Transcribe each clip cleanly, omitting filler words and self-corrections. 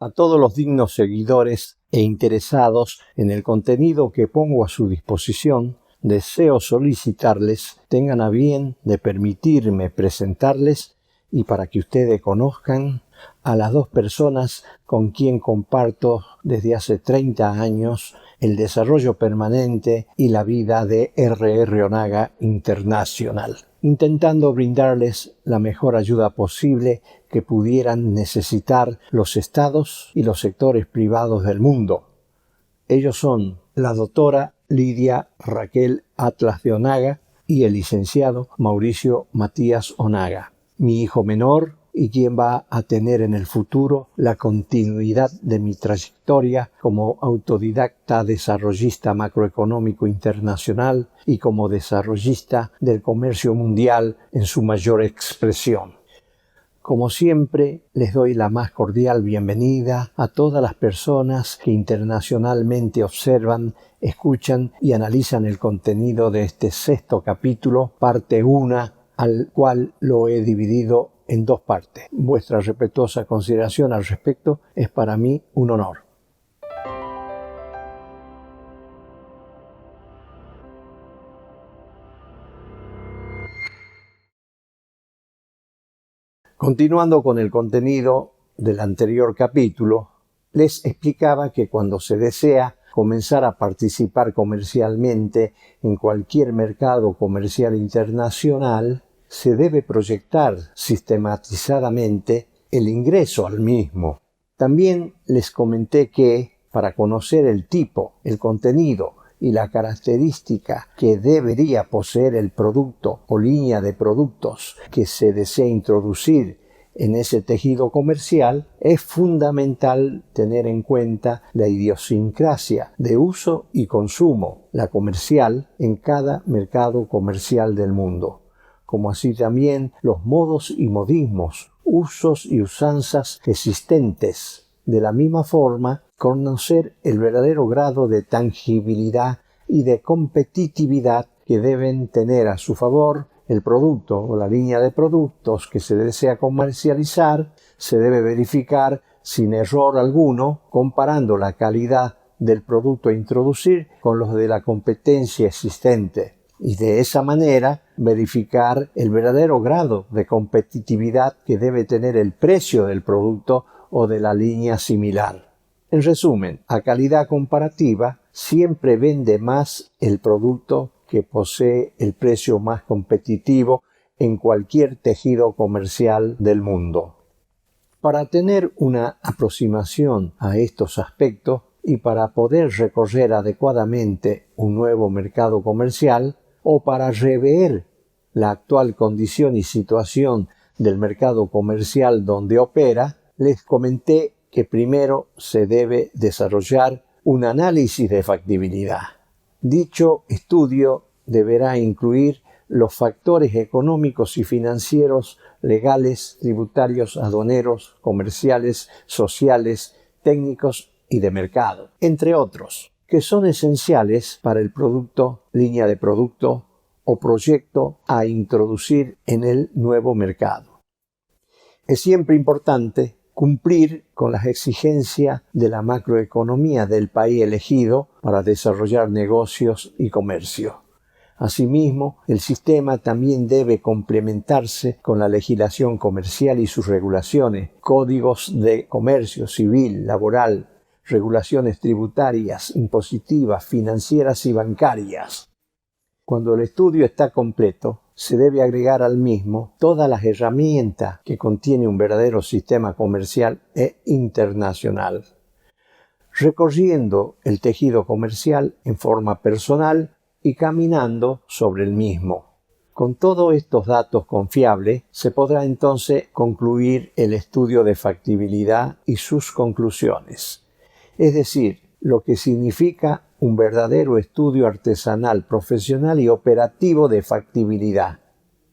A todos los dignos seguidores e interesados en el contenido que pongo a su disposición, deseo solicitarles tengan a bien de permitirme presentarles y para que ustedes conozcan a las dos personas con quien comparto desde hace 30 años el desarrollo permanente y la vida de R.R. Onaga International, intentando brindarles la mejor ayuda posible que pudieran necesitar los estados y los sectores privados del mundo. Ellos son la doctora Lidia Raquel Atlas de Onaga y el licenciado Mauricio Matías Onaga, mi hijo menor y quien va a tener en el futuro la continuidad de mi trayectoria como autodidacta desarrollista macroeconómico internacional y como desarrollista del comercio mundial en su mayor expresión. Como siempre, les doy la más cordial bienvenida a todas las personas que internacionalmente observan, escuchan y analizan el contenido de este 6º capítulo, parte 1, al cual lo he dividido en 2 partes. Vuestra respetuosa consideración al respecto es para mí un honor. Continuando con el contenido del anterior capítulo, les explicaba que cuando se desea comenzar a participar comercialmente en cualquier mercado comercial internacional, se debe proyectar sistematizadamente el ingreso al mismo. También les comenté que, para conocer el tipo, el contenido y la característica que debería poseer el producto o línea de productos que se desea introducir en ese tejido comercial, es fundamental tener en cuenta la idiosincrasia de uso y consumo, la comercial, en cada mercado comercial del mundo, como así también los modos y modismos, usos y usanzas existentes. De la misma forma, conocer el verdadero grado de tangibilidad y de competitividad que deben tener a su favor el producto o la línea de productos que se desea comercializar. Se debe verificar sin error alguno, comparando la calidad del producto a introducir con los de la competencia existente, y de esa manera verificar el verdadero grado de competitividad que debe tener el precio del producto o de la línea similar. En resumen, a calidad comparativa siempre vende más el producto que posee el precio más competitivo en cualquier tejido comercial del mundo. Para tener una aproximación a estos aspectos y para poder recorrer adecuadamente un nuevo mercado comercial o para rever la actual condición y situación del mercado comercial donde opera, les comenté que primero se debe desarrollar un análisis de factibilidad. Dicho estudio deberá incluir los factores económicos y financieros, legales, tributarios, aduaneros, comerciales, sociales, técnicos y de mercado, entre otros, que son esenciales para el producto, línea de producto o proyecto a introducir en el nuevo mercado. Es siempre importante cumplir con las exigencias de la macroeconomía del país elegido para desarrollar negocios y comercio. Asimismo, el sistema también debe complementarse con la legislación comercial y sus regulaciones, códigos de comercio civil, laboral, regulaciones tributarias, impositivas, financieras y bancarias. Cuando el estudio está completo, se debe agregar al mismo todas las herramientas que contiene un verdadero sistema comercial e internacional, recorriendo el tejido comercial en forma personal y caminando sobre el mismo. Con todos estos datos confiables, se podrá entonces concluir el estudio de factibilidad y sus conclusiones, es decir, lo que significa un verdadero estudio artesanal, profesional y operativo de factibilidad.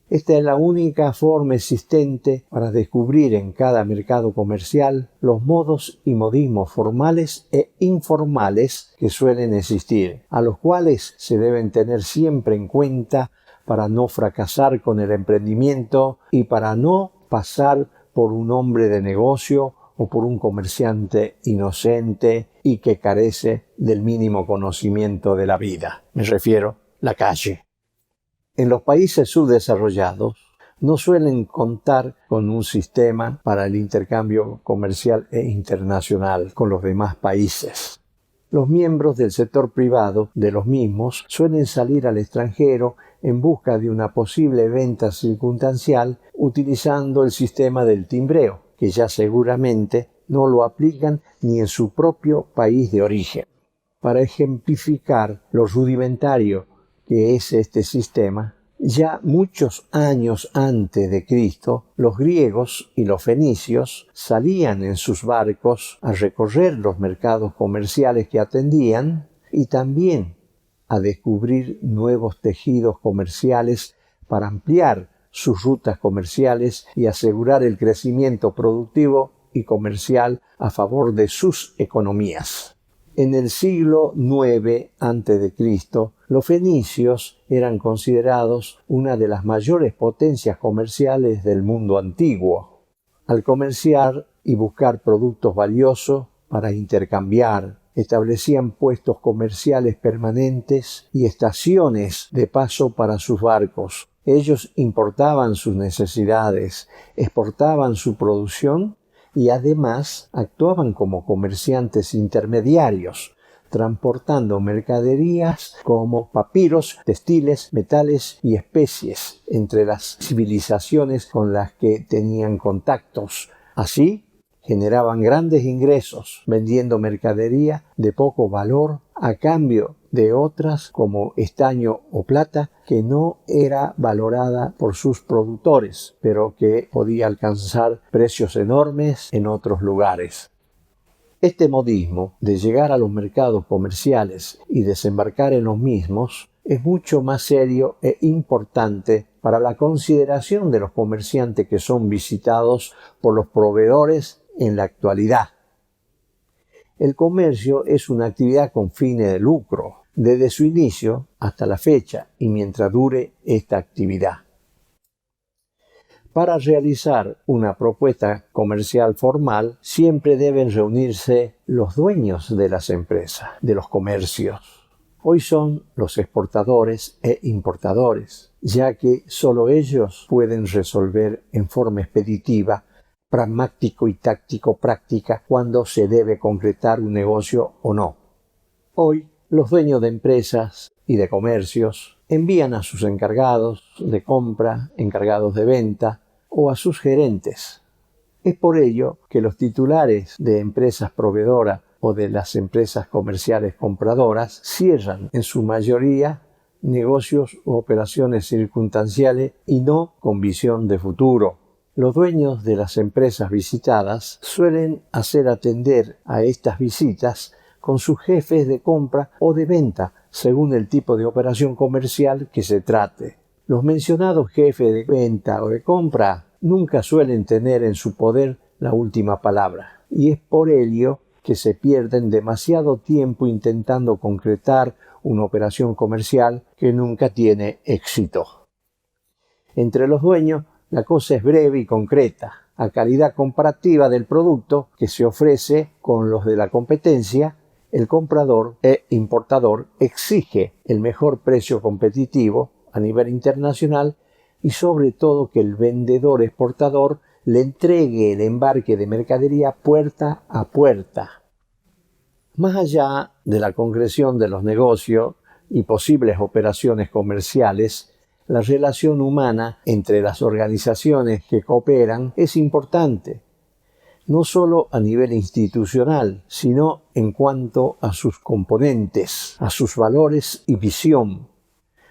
Esta es la única forma existente para descubrir en cada mercado comercial los modos y modismos formales e informales que suelen existir, a los cuales se deben tener siempre en cuenta para no fracasar con el emprendimiento y para no pasar por un hombre de negocio o por un comerciante inocente y que carece del mínimo conocimiento de la vida. Me refiero a la calle. En los países subdesarrollados no suelen contar con un sistema para el intercambio comercial e internacional con los demás países. Los miembros del sector privado de los mismos suelen salir al extranjero en busca de una posible venta circunstancial utilizando el sistema del timbreo, que ya seguramente no lo aplican ni en su propio país de origen. Para ejemplificar lo rudimentario que es este sistema, ya muchos años antes de Cristo, los griegos y los fenicios salían en sus barcos a recorrer los mercados comerciales que atendían y también a descubrir nuevos tejidos comerciales para ampliar sus rutas comerciales y asegurar el crecimiento productivo y comercial a favor de sus economías. En el siglo IX a.C., los fenicios eran considerados una de las mayores potencias comerciales del mundo antiguo. Al comerciar y buscar productos valiosos para intercambiar, establecían puestos comerciales permanentes y estaciones de paso para sus barcos. Ellos importaban sus necesidades, exportaban su producción y además actuaban como comerciantes intermediarios, transportando mercaderías como papiros, textiles, metales y especies entre las civilizaciones con las que tenían contactos. Así, generaban grandes ingresos vendiendo mercadería de poco valor a cambio de otras como estaño o plata que no era valorada por sus productores, pero que podía alcanzar precios enormes en otros lugares. Este modismo de llegar a los mercados comerciales y desembarcar en los mismos es mucho más serio e importante para la consideración de los comerciantes que son visitados por los proveedores en la actualidad. El comercio es una actividad con fines de lucro, desde su inicio hasta la fecha y mientras dure esta actividad. Para realizar una propuesta comercial formal, siempre deben reunirse los dueños de las empresas, de los comercios. Hoy son los exportadores e importadores, ya que solo ellos pueden resolver en forma expeditiva, pragmático y táctico-práctica cuando se debe concretar un negocio o no. Hoy, los dueños de empresas y de comercios envían a sus encargados de compra, encargados de venta o a sus gerentes. Es por ello que los titulares de empresas proveedoras o de las empresas comerciales compradoras cierran en su mayoría negocios u operaciones circunstanciales y no con visión de futuro. Los dueños de las empresas visitadas suelen hacer atender a estas visitas con sus jefes de compra o de venta, según el tipo de operación comercial que se trate. Los mencionados jefes de venta o de compra nunca suelen tener en su poder la última palabra, y es por ello que se pierden demasiado tiempo intentando concretar una operación comercial que nunca tiene éxito. Entre los dueños, la cosa es breve y concreta. A calidad comparativa del producto que se ofrece con los de la competencia, el comprador e importador exige el mejor precio competitivo a nivel internacional y sobre todo que el vendedor exportador le entregue el embarque de mercadería puerta a puerta. Más allá de la concreción de los negocios y posibles operaciones comerciales, la relación humana entre las organizaciones que cooperan es importante, no solo a nivel institucional, sino en cuanto a sus componentes, a sus valores y visión.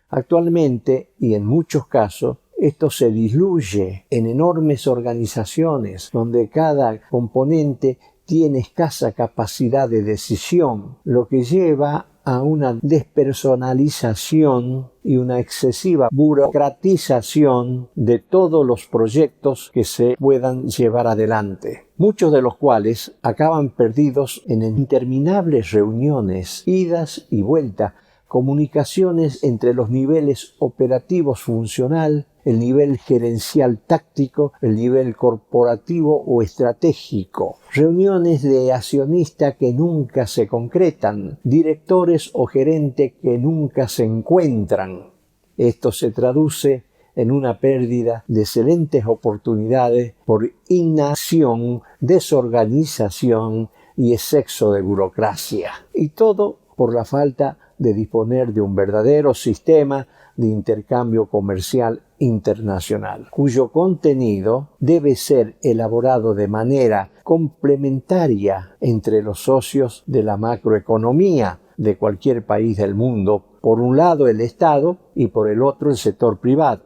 Actualmente, y en muchos casos, esto se diluye en enormes organizaciones donde cada componente tiene escasa capacidad de decisión, lo que lleva a una despersonalización y una excesiva burocratización de todos los proyectos que se puedan llevar adelante, muchos de los cuales acaban perdidos en interminables reuniones, idas y vueltas, comunicaciones entre los niveles operativos funcional, el nivel gerencial táctico, el nivel corporativo o estratégico. Reuniones de accionistas que nunca se concretan, directores o gerentes que nunca se encuentran. Esto se traduce en una pérdida de excelentes oportunidades por inacción, desorganización y exceso de burocracia. Y todo por la falta de disponer de un verdadero sistema de intercambio comercial internacional, cuyo contenido debe ser elaborado de manera complementaria entre los socios de la macroeconomía de cualquier país del mundo, por un lado el Estado y por el otro el sector privado.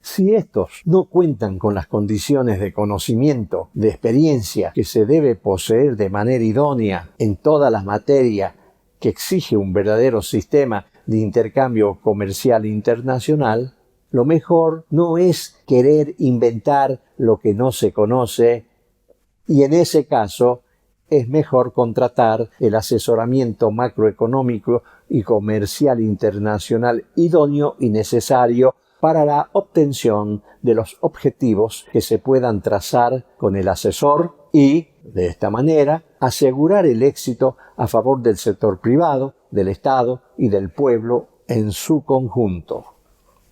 Si estos no cuentan con las condiciones de conocimiento, de experiencia que se debe poseer de manera idónea en todas las materias que exige un verdadero sistema de intercambio comercial internacional, lo mejor no es querer inventar lo que no se conoce, y en ese caso es mejor contratar el asesoramiento macroeconómico y comercial internacional idóneo y necesario para la obtención de los objetivos que se puedan trazar con el asesor y, de esta manera, asegurar el éxito a favor del sector privado, del Estado y del pueblo en su conjunto.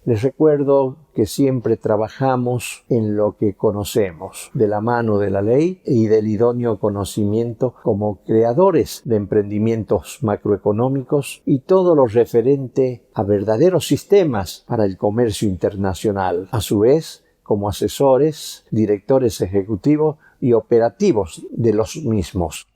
Les recuerdo que siempre trabajamos en lo que conocemos, de la mano de la ley y del idóneo conocimiento como creadores de emprendimientos macroeconómicos y todo lo referente a verdaderos sistemas para el comercio internacional. A su vez, como asesores, directores ejecutivos y operativos de los mismos.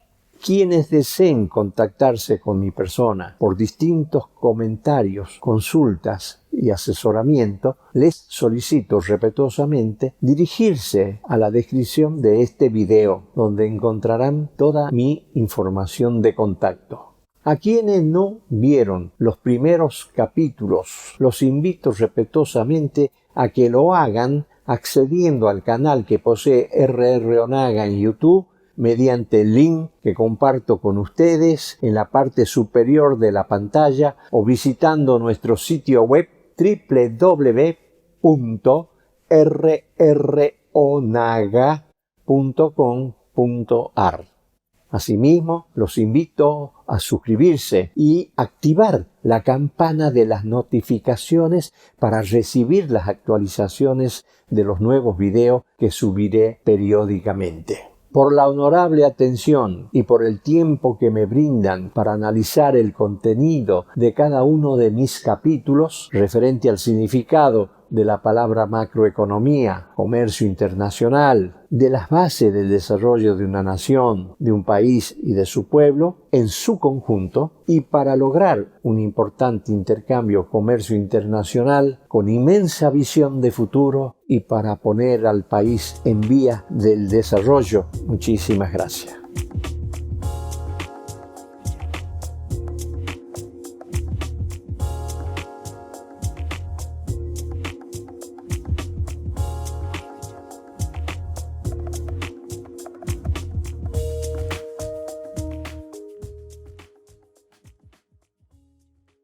Quienes deseen contactarse con mi persona por distintos comentarios, consultas y asesoramiento, les solicito respetuosamente dirigirse a la descripción de este video, donde encontrarán toda mi información de contacto. A quienes no vieron los primeros capítulos, los invito respetuosamente a que lo hagan accediendo al canal que posee R.R. Onaga en YouTube, mediante el link que comparto con ustedes en la parte superior de la pantalla o visitando nuestro sitio web www.rronaga.com.ar. Asimismo, los invito a suscribirse y activar la campana de las notificaciones para recibir las actualizaciones de los nuevos videos que subiré periódicamente. Por la honorable atención y por el tiempo que me brindan para analizar el contenido de cada uno de mis capítulos referente al significado de la palabra macroeconomía, comercio internacional, de las bases del desarrollo de una nación, de un país y de su pueblo en su conjunto, y para lograr un importante intercambio comercio internacional con inmensa visión de futuro y para poner al país en vía del desarrollo. Muchísimas gracias.